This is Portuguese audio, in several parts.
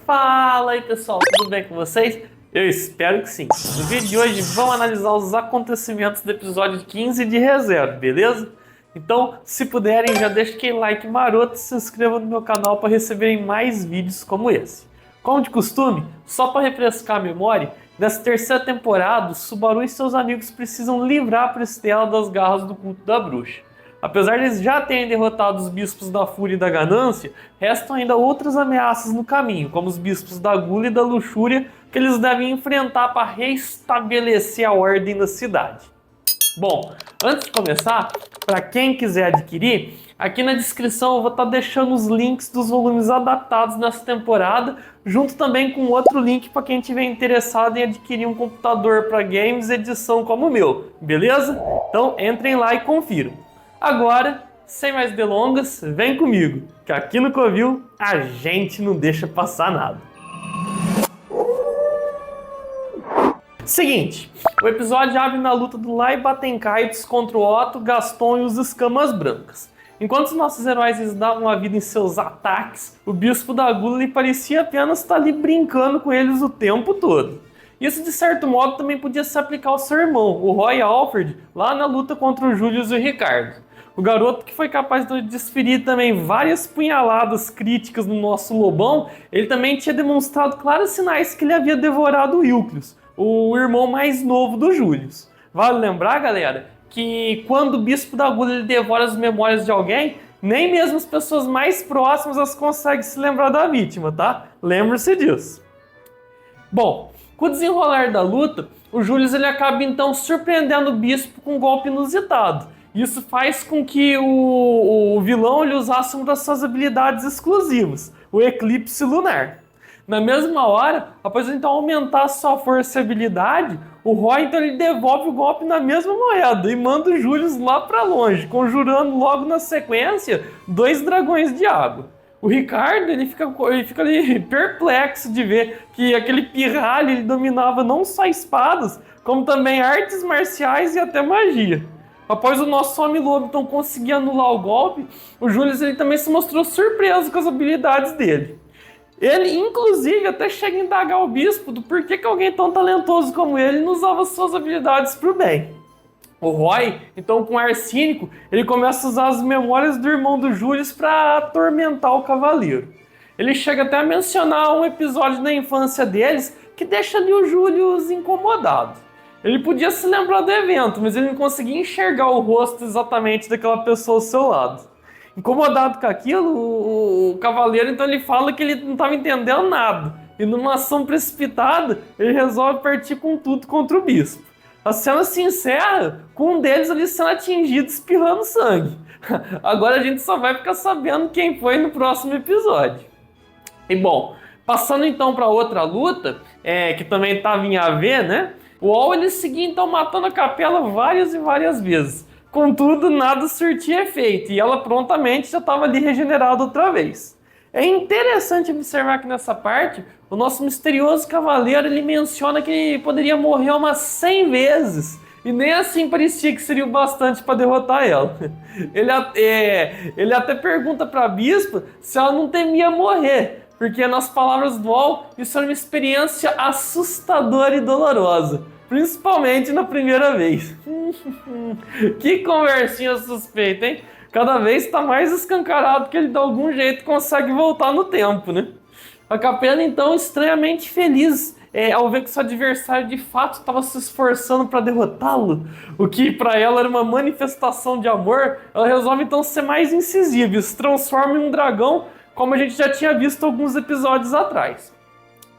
Fala aí pessoal, tudo bem com vocês? Eu espero que sim. No vídeo de hoje vamos analisar os acontecimentos do episódio 15 de ReZero, beleza? Então, se puderem, já deixa aquele like maroto e se inscreva no meu canal para receberem mais vídeos como esse. Como de costume, só para refrescar a memória, nessa terceira temporada, Subaru e seus amigos precisam livrar a Pristela das garras do culto da bruxa. Apesar de eles já terem derrotado os bispos da Fúria e da Ganância, restam ainda outras ameaças no caminho, como os bispos da Gula e da Luxúria, que eles devem enfrentar para restabelecer a ordem na cidade. Bom, antes de começar, para quem quiser adquirir, aqui na descrição eu vou estar deixando os links dos volumes adaptados nessa temporada, junto também com outro link para quem estiver interessado em adquirir um computador para games e edição como o meu, beleza? Então entrem lá e confiram. Agora, sem mais delongas, vem comigo, que aqui no Covil a gente não deixa passar nada. Seguinte, o episódio abre na luta do Lai Batenkaitos contra o Otto, Gaston e os Escamas Brancas. Enquanto os nossos heróis davam a vida em seus ataques, o Bispo da Gula lhe parecia apenas estar ali brincando com eles o tempo todo. Isso, de certo modo, também podia se aplicar ao seu irmão, o Roy Alfred, lá na luta contra o Julius e o Ricardo. O garoto que foi capaz de desferir também várias punhaladas críticas no nosso Lobão, ele também tinha demonstrado claros sinais que ele havia devorado o Ilclius, o irmão mais novo do Julius. Vale lembrar, galera, que quando o Bispo da Gula ele devora as memórias de alguém, nem mesmo as pessoas mais próximas as conseguem se lembrar da vítima, tá? Lembre-se disso. Bom, com o desenrolar da luta, o Julius ele acaba então surpreendendo o Bispo com um golpe inusitado. Isso faz com que o vilão ele usasse uma das suas habilidades exclusivas, o Eclipse Lunar. Na mesma hora, após então aumentar a sua força e habilidade, o Roy então ele devolve o golpe na mesma moeda e manda o Julius lá para longe, conjurando logo na sequência 2 dragões de água. O Ricardo ele fica ali perplexo de ver que aquele pirralho ele dominava não só espadas, como também artes marciais e até magia. Após o nosso Homem-Lobo então conseguir anular o golpe, o Julius ele também se mostrou surpreso com as habilidades dele. Ele, inclusive, até chega a indagar o Bispo do porquê que alguém tão talentoso como ele não usava suas habilidades para o bem. O Roy, então com ar cínico, ele começa a usar as memórias do irmão do Julius para atormentar o Cavaleiro. Ele chega até a mencionar um episódio da infância deles que deixa ali o Julius incomodado. Ele podia se lembrar do evento, mas ele não conseguia enxergar o rosto exatamente daquela pessoa ao seu lado. Incomodado com aquilo, o Cavaleiro então ele fala que ele não estava entendendo nada. E numa ação precipitada, ele resolve partir com tudo contra o Bispo. A cena se encerra com um deles ali sendo atingido, espirrando sangue. Agora a gente só vai ficar sabendo quem foi no próximo episódio. E bom, passando então para outra luta, que também estava em AV, né? O All ele seguia então matando a Capela várias e várias vezes. Contudo, nada surtia efeito e ela prontamente já estava ali regenerada outra vez. É interessante observar que nessa parte, o nosso misterioso cavaleiro ele menciona que ele poderia morrer umas 100 vezes. E nem assim parecia que seria o bastante para derrotar ela. Ele até pergunta para a Bispa se ela não temia morrer. Porque nas palavras do All, isso era uma experiência assustadora e dolorosa. Principalmente na primeira vez. Que conversinha suspeita, hein? Cada vez está mais escancarado que ele de algum jeito consegue voltar no tempo, né? A Capela então estranhamente feliz ao ver que seu adversário de fato estava se esforçando para derrotá-lo, o que para ela era uma manifestação de amor, ela resolve então ser mais incisiva e se transforma em um dragão, como a gente já tinha visto alguns episódios atrás.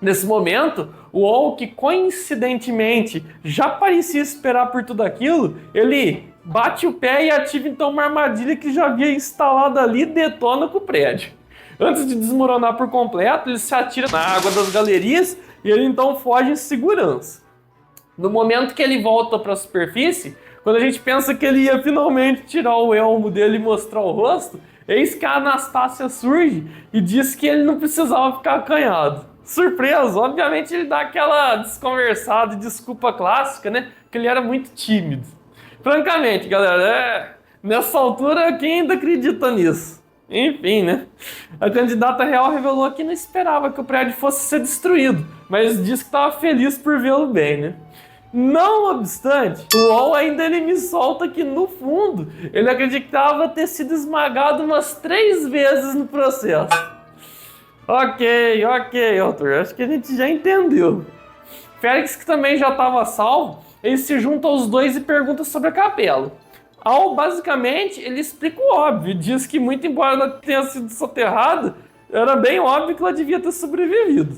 Nesse momento, o All, que coincidentemente já parecia esperar por tudo aquilo, ele bate o pé e ativa então uma armadilha que já havia instalado ali e detona com o prédio. Antes de desmoronar por completo, ele se atira na água das galerias e ele então foge em segurança. No momento que ele volta para a superfície, quando a gente pensa que ele ia finalmente tirar o elmo dele e mostrar o rosto, eis que a Anastácia surge e diz que ele não precisava ficar acanhado. Surpreso, obviamente ele dá aquela desconversada e desculpa clássica, né? Que ele era muito tímido. Francamente, galera, nessa altura, quem ainda acredita nisso? Enfim, né? A candidata real revelou que não esperava que o prédio fosse ser destruído, mas disse que estava feliz por vê-lo bem, né? Não obstante, o UOL ainda ele me solta que, no fundo, ele acreditava ter sido esmagado umas 3 vezes no processo. Ok, Arthur, acho que a gente já entendeu. Félix, que também já estava salvo, ele se junta aos dois e pergunta sobre a capela. Basicamente, ele explica o óbvio, diz que muito embora ela tenha sido soterrada, era bem óbvio que ela devia ter sobrevivido.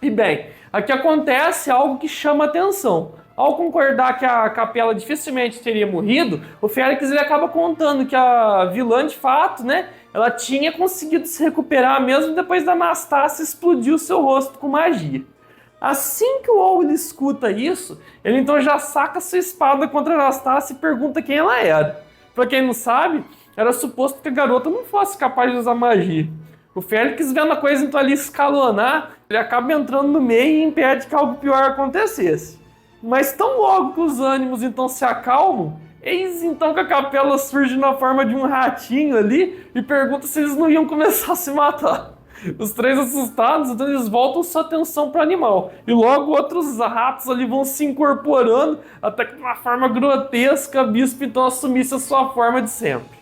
E bem, aqui acontece algo que chama atenção. Ao concordar que a capela dificilmente teria morrido, o Félix ele acaba contando que a vilã de fato, né, ela tinha conseguido se recuperar mesmo depois da Anastácia explodir o seu rosto com magia. Assim que o Owen escuta isso, ele então já saca sua espada contra a Anastácia e pergunta quem ela era. Pra quem não sabe, era suposto que a garota não fosse capaz de usar magia. O Félix, vendo a coisa então ali escalonar, ele acaba entrando no meio e impede que algo pior acontecesse. Mas tão logo que os ânimos então se acalmam, eis então que a capela surge na forma de um ratinho ali e pergunta se eles não iam começar a se matar. Os três assustados, então eles voltam sua atenção para o animal. E logo outros ratos ali vão se incorporando até que de uma forma grotesca a Bispo então assumisse a sua forma de sempre.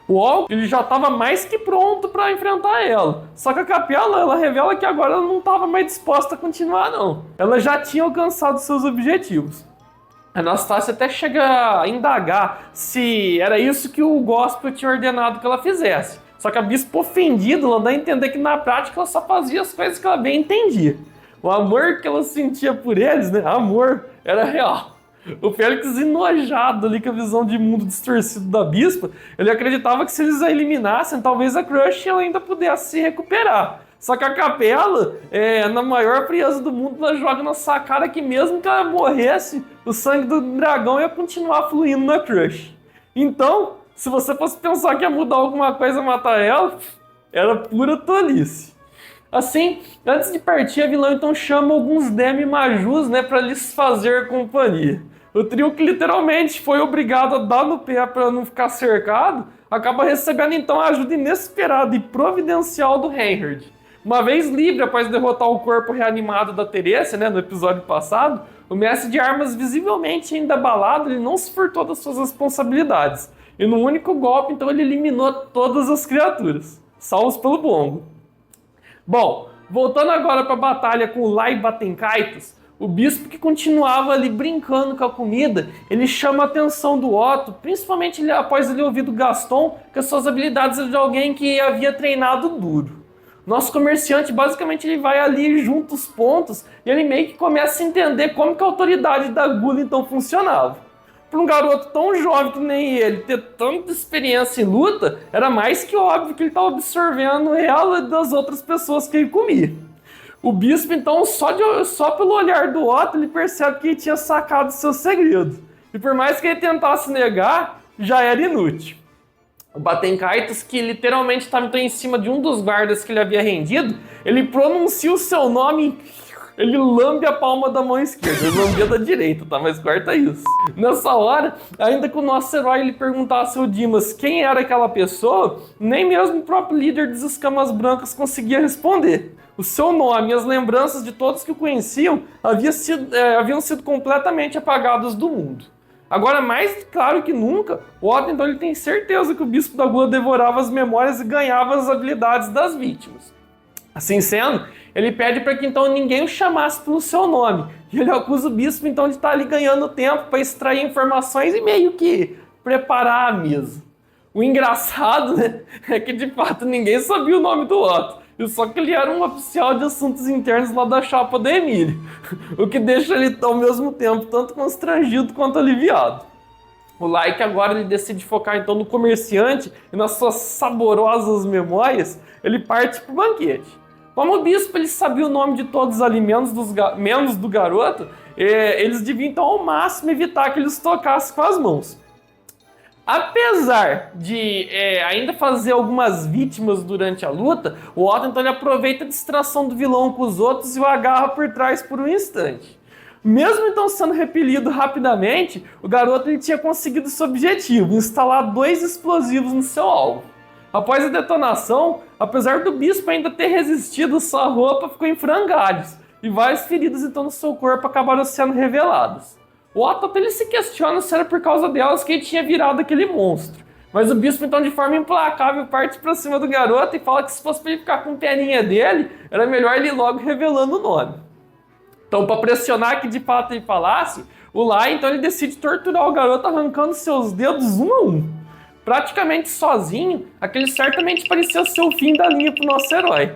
O Walk ele já estava mais que pronto para enfrentar ela. Só que a capela ela revela que agora ela não estava mais disposta a continuar não. Ela já tinha alcançado seus objetivos. A Anastácia até chega a indagar se era isso que o Gospel tinha ordenado que ela fizesse. Só que a Bispo ofendida, ela dá a entender que na prática ela só fazia as coisas que ela bem entendia. O amor que ela sentia por eles, né? Amor, era real. O Félix, enojado ali com a visão de mundo distorcido da Bispa, ele acreditava que se eles a eliminassem, talvez a Crush ela ainda pudesse se recuperar. Só que a capela, na maior frieza do mundo, ela joga na sua cara que mesmo que ela morresse, o sangue do dragão ia continuar fluindo na Crush. Então, se você fosse pensar que ia mudar alguma coisa matar ela, era pura tolice. Assim, antes de partir, a vilã então chama alguns Demi-Majus, né, para lhes fazer companhia. O trio, que literalmente foi obrigado a dar no pé para não ficar cercado, acaba recebendo então a ajuda inesperada e providencial do Reinhard. Uma vez livre após derrotar o corpo reanimado da Teresa, né, no episódio passado, o mestre de armas, visivelmente ainda abalado, ele não se furtou das suas responsabilidades. E no único golpe, então, ele eliminou todas as criaturas, salvos pelo Bongo. Bom, voltando agora para a batalha com o Lai Batenkaitos, o bispo, que continuava ali brincando com a comida, ele chama a atenção do Otto, principalmente após ele ouvir do Gaston que as suas habilidades eram de alguém que havia treinado duro. Nosso comerciante, basicamente, ele vai ali junto os pontos e ele meio que começa a entender como que a autoridade da Gula então funcionava. Para um garoto tão jovem que nem ele ter tanta experiência em luta, era mais que óbvio que ele estava absorvendo ela das outras pessoas que ele comia. O bispo, então, só pelo olhar do Otto, ele percebe que ele tinha sacado seu segredo. E por mais que ele tentasse negar, já era inútil. O Batenkaitos, que literalmente estava então em cima de um dos guardas que ele havia rendido, ele pronuncia o seu nome e ele lambe a palma da mão esquerda. Ele lambia da direita, tá? Mas corta isso. Nessa hora, ainda que o nosso herói ele perguntasse ao Dimas quem era aquela pessoa, nem mesmo o próprio líder das Escamas Brancas conseguia responder. O seu nome e as lembranças de todos que o conheciam haviam sido completamente apagados do mundo. Agora, mais claro que nunca, o Otto então, ele tem certeza que o Bispo da Gula devorava as memórias e ganhava as habilidades das vítimas. Assim sendo, ele pede para que então ninguém o chamasse pelo seu nome. E ele acusa o Bispo então de estar ali ganhando tempo para extrair informações e meio que preparar a mesa. O engraçado, né, é que de fato ninguém sabia o nome do Otto. Só que ele era um oficial de assuntos internos lá da chapa da Emília. O que deixa ele ao mesmo tempo tanto constrangido quanto aliviado. O Like agora ele decide focar então no comerciante e nas suas saborosas memórias, ele parte para o banquete. Como o bispo ele sabia o nome de todos os alimentos, menos do garoto, eles deviam então ao máximo evitar que eles tocassem com as mãos. Apesar de ainda fazer algumas vítimas durante a luta, o Otto então ele aproveita a distração do vilão com os outros e o agarra por trás por um instante. Mesmo então sendo repelido rapidamente, o garoto ele tinha conseguido seu objetivo, instalar 2 explosivos no seu alvo. Após a detonação, apesar do bispo ainda ter resistido, sua roupa ficou em frangalhos e várias feridas então no seu corpo acabaram sendo reveladas. O Otto ele se questiona se era por causa delas que ele tinha virado aquele monstro. Mas o bispo, então, de forma implacável, parte pra cima do garoto e fala que se fosse pra ele ficar com peninha dele, era melhor ele ir logo revelando o nome. Então, para pressionar que de fato ele falasse, o Lai, então, ele decide torturar o garoto arrancando seus dedos um a um. Praticamente sozinho, aquele certamente parecia ser o fim da linha pro nosso herói.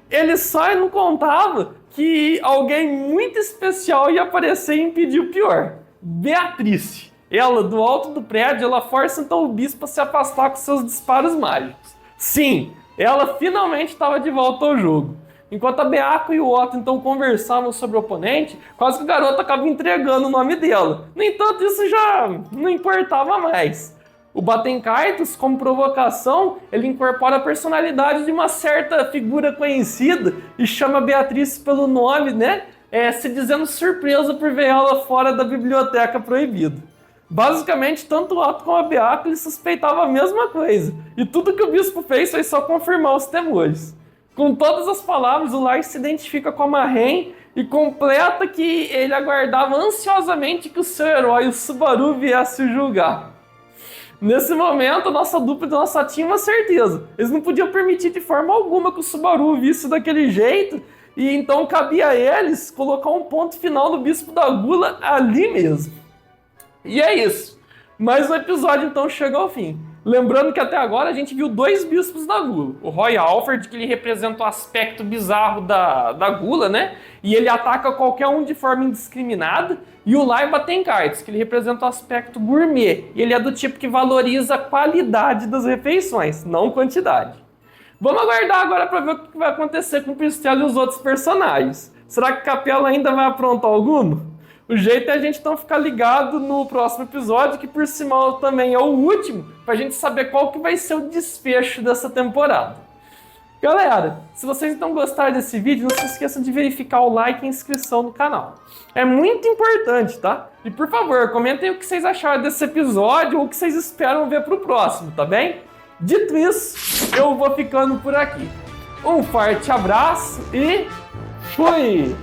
Ele só não contava que alguém muito especial ia aparecer e impedir o pior. Beatrice. Ela, do alto do prédio, ela força então o bispo a se afastar com seus disparos mágicos. Sim, ela finalmente estava de volta ao jogo. Enquanto a Beaco e o Otto então conversavam sobre o oponente, quase que o garoto acaba entregando o nome dela. No entanto, isso já não importava mais. O Batenkaitos, como provocação, ele incorpora a personalidade de uma certa figura conhecida e chama a Beatriz pelo nome, né? Se dizendo surpreso por ver ela fora da biblioteca proibida. Basicamente, tanto o Otto como a Beaco ele suspeitava a mesma coisa. E tudo que o bispo fez foi só confirmar os temores. Com todas as palavras, o Lars se identifica com a Marren e completa que ele aguardava ansiosamente que o seu herói, o Subaru, viesse o julgar. Nesse momento, a nossa dupla nós só tinha uma certeza. Eles não podiam permitir de forma alguma que o Subaru visse daquele jeito, e então cabia a eles colocar um ponto final no Bispo da Gula ali mesmo. E é isso. Mais um episódio então chega ao fim. Lembrando que até agora a gente viu dois bispos da Gula. O Roy Alfred, que ele representa o aspecto bizarro da Gula, né? E ele ataca qualquer um de forma indiscriminada. E o Lai Batenkaitos, que ele representa o aspecto gourmet. E ele é do tipo que valoriza a qualidade das refeições, não quantidade. Vamos aguardar agora para ver o que vai acontecer com o Pistello e os outros personagens. Será que Capela ainda vai aprontar alguma? O jeito é a gente então ficar ligado no próximo episódio, que por sinal também é o último, pra gente saber qual que vai ser o desfecho dessa temporada. Galera, se vocês então gostaram desse vídeo, não se esqueçam de verificar o like e a inscrição no canal. É muito importante, tá? E por favor, comentem o que vocês acharam desse episódio ou o que vocês esperam ver pro próximo, tá bem? Dito isso, eu vou ficando por aqui. Um forte abraço e fui!